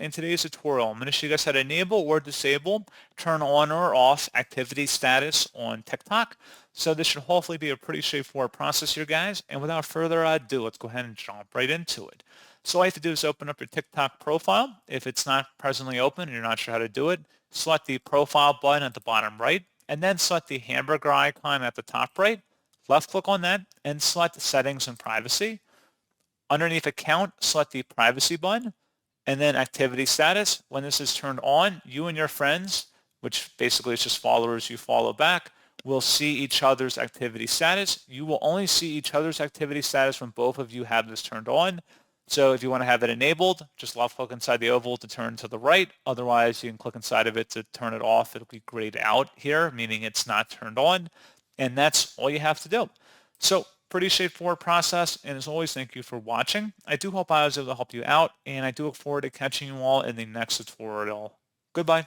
In today's tutorial, I'm going to show you guys how to enable or disable, turn on or off activity status on TikTok. So this should hopefully be a pretty straightforward process here, guys. And without further ado, let's go ahead and jump right into it. So all you have to do is open up your TikTok profile. If it's not presently open and you're not sure how to do it, select the profile button at the bottom right, and then select the hamburger icon at the top right. Left click on that and select settings and privacy. Underneath account, select the privacy button and then activity status. When this is turned on, you and your friends, which basically is just followers you follow back, will see each other's activity status. You will only see each other's activity status when both of you have this turned on. So if you want to have it enabled, just left click inside the oval to turn to the right. Otherwise, you can click inside of it to turn it off. It'll be grayed out here, meaning it's not turned on. And that's all you have to do. So pretty straightforward process. And as always, thank you for watching. I do hope I was able to help you out. And I do look forward to catching you all in the next tutorial. Goodbye.